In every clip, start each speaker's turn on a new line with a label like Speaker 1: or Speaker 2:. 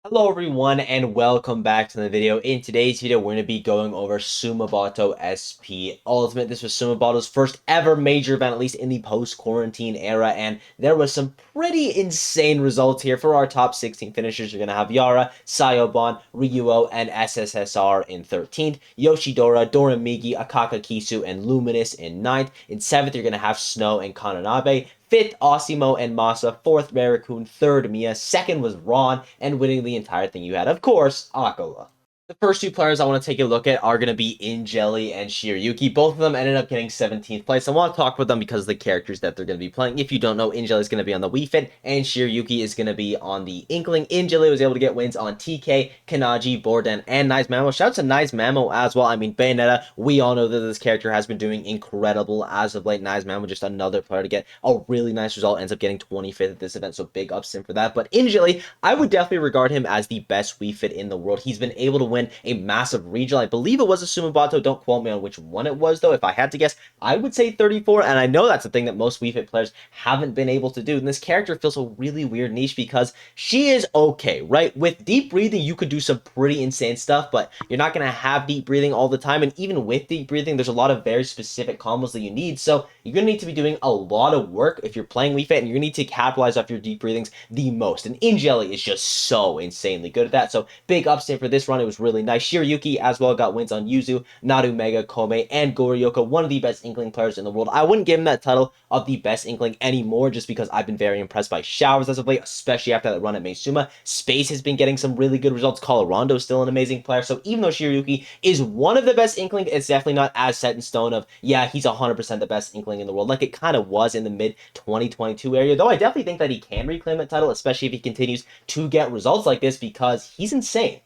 Speaker 1: Hello everyone and welcome back to the video. In today's video, we're going to be going over Sumabato SP Ultimate. This was Sumabato's first ever major event, at least in the post-quarantine era, and there was some pretty insane results here. For our top 16 finishers, you're going to have Yara, Sayobon, Ryuo, and SSSR in 13th, Yoshidora, Doramigi, Akaka Kisu, and Luminous in 9th. In 7th, you're going to have Snow and Kananabe. 5th, Osimo and Masa. 4th, Raccoon. 3rd, Mia. 2nd was Ron. And winning the entire thing, you had, of course, Akala. The first two players I want to take a look at are going to be Injelly and Shiryuki. Both of them ended up getting 17th place. I want to talk about them because of the characters that they're going to be playing. If you don't know, Injelly is going to be on the Wii Fit, and Shiryuki is going to be on the Inkling. Injelly was able to get wins on TK, Kanaji, Borden, and Nice Mamo. Shout out to Nice Mamo as well. I mean, Bayonetta, we all know that this character has been doing incredible as of late. Nice Mamo, just another player to get a really nice result, ends up getting 25th at this event, so big ups him for that. But Injelly, I would definitely regard him as the best Wii Fit in the world. He's been able to win a massive regional. I believe it was a Sumabato. Don't quote me on which one it was, though. If I had to guess, I would say 34, and I know that's a thing that most Wii Fit players haven't been able to do. And this character fills a really weird niche because she is okay, right? With deep breathing, you could do some pretty insane stuff, but you're not going to have deep breathing all the time. And even with deep breathing, there's a lot of very specific combos that you need. So you're going to need to be doing a lot of work if you're playing Wii Fit, and you're going to need to capitalize off your deep breathings the most. And Injelly is just so insanely good at that. So big ups to him for this run. It was really nice. Shiryuki as well got wins on Yuzu, Naru Mega, Kome, and Goryoka, one of the best Inkling players in the world. I wouldn't give him that title of the best Inkling anymore just because I've been very impressed by Showers as of late, especially after that run at Meisuma. Space has been getting some really good results. Colorado is still an amazing player. So even though Shiryuki is one of the best Inkling, it's definitely not as set in stone of, yeah, he's 100% the best Inkling in the world, like it kind of was in the mid-2022 area. Though I definitely think that he can reclaim that title, especially if he continues to get results like this because he's insane.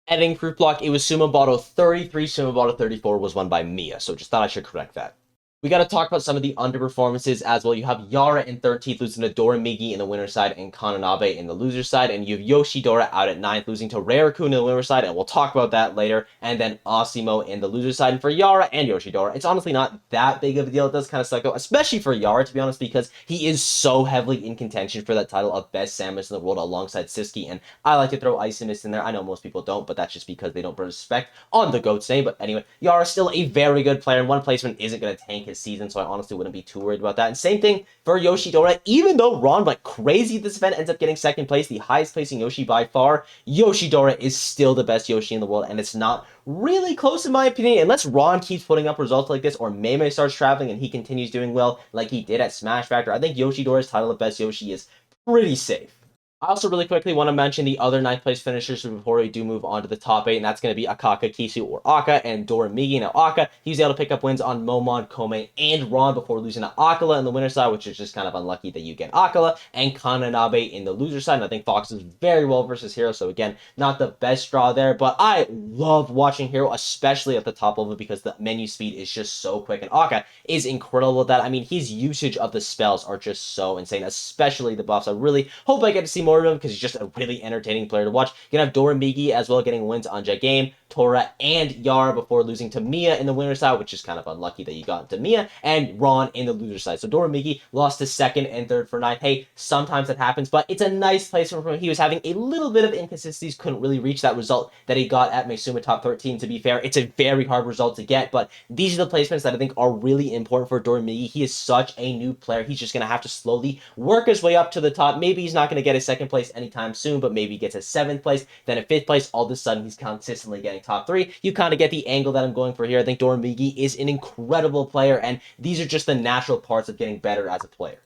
Speaker 1: Editing Fruit Block, it was Sumabato 33, Sumabato 34 was won by Mia, so just thought I should correct that. We got to talk about some of the underperformances as well. You have Yara in 13th, losing to Doramigi in the winner's side, and Kananabe in the loser's side. And you have Yoshidora out at 9th, losing to Raccoon in the winner's side, and we'll talk about that later. And then Osimo in the loser's side. And for Yara and Yoshidora, it's honestly not that big of a deal. It does kind of suck out, especially for Yara, to be honest, because he is so heavily in contention for that title of best Samus in the world alongside Siski. And I like to throw Icinus in there. I know most people don't, but that's just because they don't put respect on the GOAT's name. But anyway, Yara's still a very good player, and one placement isn't going to tank his season, so I honestly wouldn't be too worried about that. And same thing for Yoshidora. Even though Ron went crazy this event, ends up getting second place, the highest placing Yoshi by far, Yoshidora is still the best Yoshi in the world, and it's not really close in my opinion, unless Ron keeps putting up results like this, or Mei starts traveling and he continues doing well like he did at Smash Factor. I think Yoshidora's title of best Yoshi is pretty safe. I also really quickly want to mention the other 9th place finishers before we do move on to the top 8, and that's going to be Akaka, Kisu, or Aka, and Doramigi. Now, Aka, he was able to pick up wins on Momon, Kome, and Ron before losing to Akala in the winner's side, which is just kind of unlucky that you get Akala, and Kananabe in the loser's side. And I think Fox is very well versus Hero, so again, not the best draw there, but I love watching Hero, especially at the top level, because the menu speed is just so quick, and Aka is incredible at that. I mean, his usage of the spells are just so insane, especially the buffs. I really hope I get to see more of him because he's just a really entertaining player to watch. You're going to have Doramigi as well getting wins on Jagame, Tora, and Yara before losing to Mia in the winner's side, which is kind of unlucky that you got to Mia, and Ron in the loser's side. So Doramigi lost to 2nd and 3rd for 9th. Hey, sometimes that happens, but it's a nice placement from him. He was having a little bit of inconsistencies, couldn't really reach that result that he got at Meisuma top 13. To be fair, it's a very hard result to get, but these are the placements that I think are really important for Doramigi. He is such a new player. He's just going to have to slowly work his way up to the top. Maybe he's not going to get a 2nd place anytime soon, but maybe he gets a 7th place, then a 5th place. All of a sudden, he's consistently getting top 3. You kind of get the angle that I'm going for here. I think Doramigi is an incredible player, and these are just the natural parts of getting better as a player.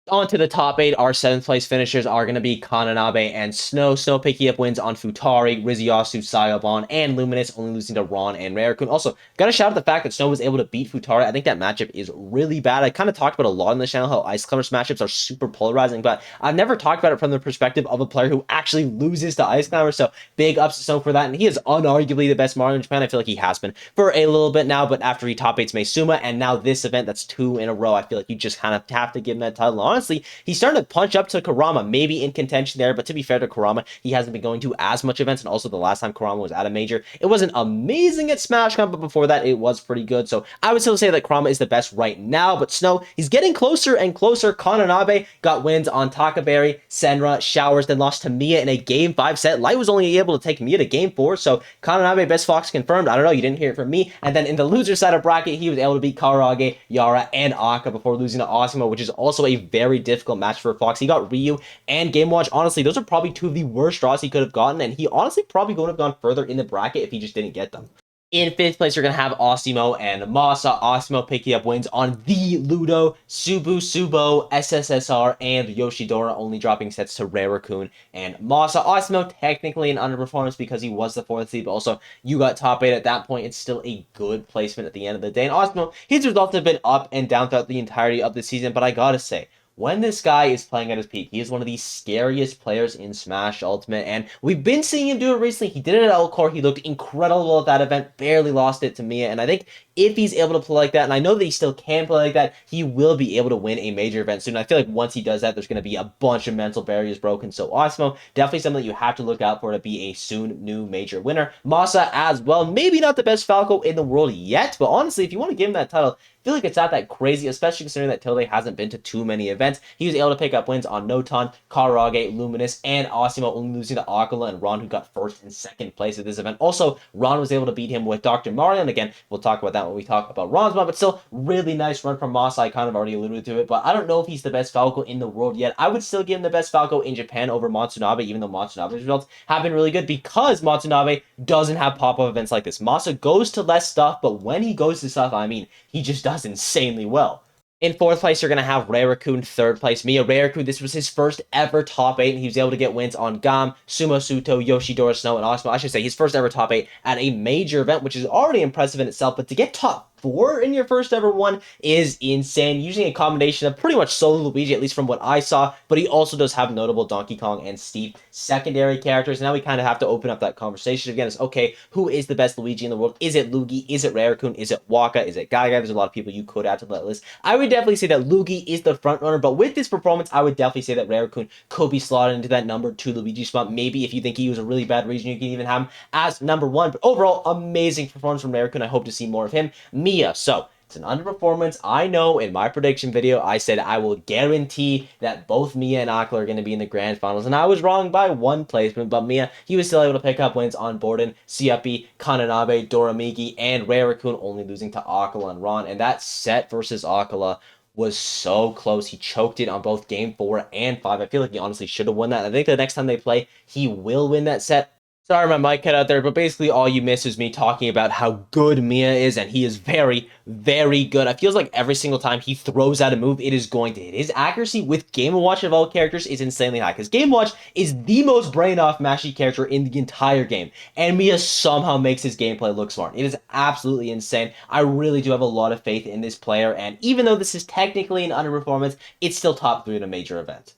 Speaker 1: On to the top 8, our 7th place finishers are going to be Kananabe and Snow. Snow picking up wins on Futari, Riziasu, Sayobon, and Luminous, only losing to Ron and Raccoon. Also, gotta shout out the fact that Snow was able to beat Futari. I think that matchup is really bad. I kind of talked about a lot on the channel how Ice Climbers matchups are super polarizing, but I've never talked about it from the perspective of a player who actually loses to Ice Climbers, so big ups to Snow for that, and he is unarguably the best Mario in Japan. I feel like he has been for a little bit now, but after he top 8's Meisuma, and now this event, that's 2 in a row, I feel like you just kind of have to give him that title. honestly, he's starting to punch up to Kurama, maybe in contention there, but to be fair to Kurama, he hasn't been going to as much events, and also the last time Kurama was at a major, it wasn't amazing at SmashCon, but before that, it was pretty good. So I would still say that Kurama is the best right now, but Snow, he's getting closer and closer. Kananabe got wins on Takaberry, Senra, Showers, then lost to Mia in a Game 5 set. Light was only able to take Mia to Game 4, so Kananabe best Fox confirmed. I don't know, you didn't hear it from me. And then in the loser side of bracket, he was able to beat Karage, Yara, and Aka before losing to Osimo, which is also a very difficult match for Fox. He got Ryu and Game Watch. Honestly, those are probably two of the worst draws he could have gotten, and he honestly probably would have gone further in the bracket if he just didn't get them. In 5th place, you're going to have Osimo and Masa. Osimo picking up wins on the Ludo, Subo, SSSR, and Yoshidora, only dropping sets to Rarakun and Masa. Osimo technically an underperformance because he was the 4th seed, but also you got top 8 at that point. It's still a good placement at the end of the day. And Osimo, his results have been up and down throughout the entirety of the season, but I gotta say, when this guy is playing at his peak, he is one of the scariest players in Smash Ultimate, and we've been seeing him do it recently. He did it at Elcor. He looked incredible at that event, barely lost it to Mia, and I think if he's able to play like that, and I know that he still can play like that, he will be able to win a major event soon. I feel like once he does that, there's going to be a bunch of mental barriers broken, so Osmo, definitely something that you have to look out for to be a soon new major winner. Masa as well, maybe not the best Falco in the world yet, but honestly, if you want to give him that title, I feel like it's not that crazy, especially considering that Tilde hasn't been to too many events. He was able to pick up wins on Noton, Karage, Luminous, and Osimo, only losing to Akala and Ron, who got 1st and 2nd place at this event. Also, Ron was able to beat him with Dr. Mario, and again, we'll talk about that when we talk about Ron's mod, but still, really nice run from Masa. I kind of already alluded to it, but I don't know if he's the best Falco in the world yet. I would still give him the best Falco in Japan over Matsunabe, even though Matsunabe's results have been really good, because Matsunabe doesn't have pop-up events like this. Masa goes to less stuff, but when he goes to stuff, I mean, he just does insanely well. In 4th place, you're going to have Rarakun. 3rd place, Mia. Rarakun, this was his first ever top 8, and he was able to get wins on Gam, Sumo Suto, Yoshidora Snow, and Osmo. I should say his first ever top 8 at a major event, which is already impressive in itself, but to get top 4 in your first ever one is insane, using a combination of pretty much solo Luigi, at least from what I saw, but he also does have notable Donkey Kong and Steve secondary characters. Now we kind of have to open up that conversation again. It's okay, who is the best Luigi in the world? Is it Luigi? Is it Rarakun? Is it Waka? Is it Gaga? There's a lot of people you could add to that list. I would definitely say that Luigi is the front runner, but with this performance, I would definitely say that Rarakun could be slotted into that number 2 Luigi spot. Maybe if you think he was a really bad region, you can even have him as number 1, but overall, amazing performance from Rarakun. I hope to see more of him. Mia, so it's an underperformance. I know in my prediction video, I said I will guarantee that both Mia and Akla are going to be in the grand finals, and I was wrong by 1 placement, but Mia, he was still able to pick up wins on Borden, Siapi, Kananabe, Doramiki, and Rarakun, only losing to Akala and Ron, and that set versus Akala was so close. He choked it on both game 4 and 5. I feel like he honestly should have won that. I think the next time they play, he will win that set. Sorry, my mic cut out there, but basically all you miss is me talking about how good Mia is, and he is very, very good. I feels like every single time he throws out a move, it is going to hit. His accuracy with Game & Watch of all characters is insanely high, because Game & Watch is the most brain-off mashy character in the entire game, and Mia somehow makes his gameplay look smart. It is absolutely insane. I really do have a lot of faith in this player, and even though this is technically an underperformance, it's still top 3 in a major event.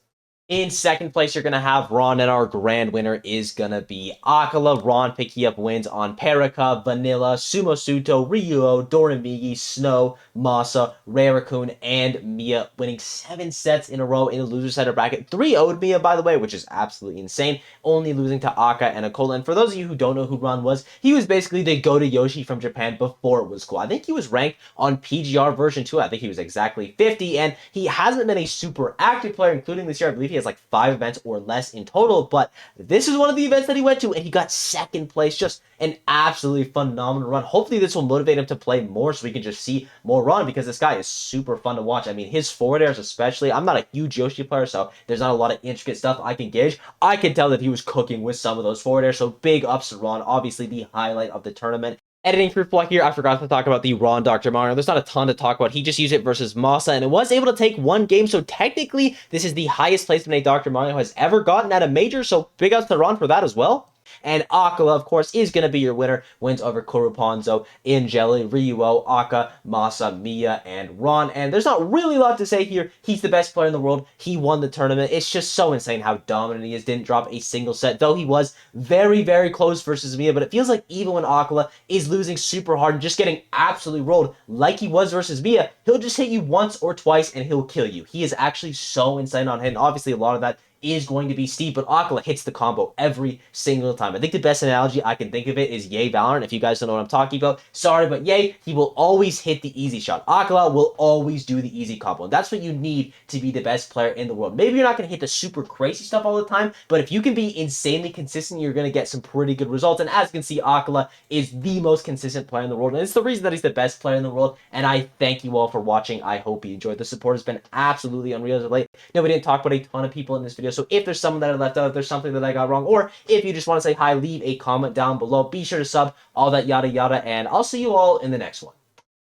Speaker 1: In 2nd place, you're going to have Ron, and our grand winner is going to be Akala. Ron picking up wins on Perica, Vanilla, Sumo Suto, Ryuo, Doramigi, Snow, Masa, Rarakun, and Mia, winning 7 sets in a row in the loser side of bracket. 3-0'd Mia, by the way, which is absolutely insane, only losing to Aka and Akola. And for those of you who don't know who Ron was, he was basically the go-to Yoshi from Japan before it was cool. I think he was ranked on PGR version 2. I think he was exactly 50, and he hasn't been a super active player, including this year. I believe he has like 5 events or less in total, but this is one of the events that he went to, and he got 2nd place. Just an absolutely phenomenal run. Hopefully this will motivate him to play more so we can just see more Ron, because this guy is super fun to watch. I mean, his forward airs especially, I'm not a huge Yoshi player, so there's not a lot of intricate stuff I can gauge. I can tell that he was cooking with some of those forward airs, so big ups to Ron, obviously the highlight of the tournament. Editing proof block here, I forgot to talk about the Ron Dr. Mario. There's not a ton to talk about. He just used it versus Masa, and it was able to take 1 game, so technically, this is the highest placement a Dr. Mario has ever gotten at a major, so big ups to Ron for that as well. And Akala, of course, is going to be your winner. Wins over Kuruponzo, Injelli, Ryuo, Aka, Masa, Mia, and Ron. And there's not really a lot to say here. He's the best player in the world. He won the tournament. It's just so insane how dominant he is. Didn't drop a single set, though he was very, very close versus Mia. But it feels like even when Akala is losing super hard and just getting absolutely rolled like he was versus Mia, he'll just hit you once or twice and he'll kill you. He is actually so insane on hit. And obviously, a lot of that is going to be Steve, but Akala hits the combo every single time. I think the best analogy I can think of it is Ye Valorant. If you guys don't know what I'm talking about, sorry, but Ye, he will always hit the easy shot. Akala will always do the easy combo, and that's what you need to be the best player in the world. Maybe you're not going to hit the super crazy stuff all the time, but if you can be insanely consistent, you're going to get some pretty good results. And as you can see, Akala is the most consistent player in the world, and it's the reason that he's the best player in the world. And I thank you all for watching. I hope you enjoyed. The support has been absolutely unreal as of late. No, we didn't talk about a ton of people in this video, so if there's someone that I left out, if there's something that I got wrong, or if you just want to say hi, leave a comment down below. Be sure to sub, all that yada yada, and I'll see you all in the next one.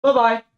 Speaker 1: Bye-bye.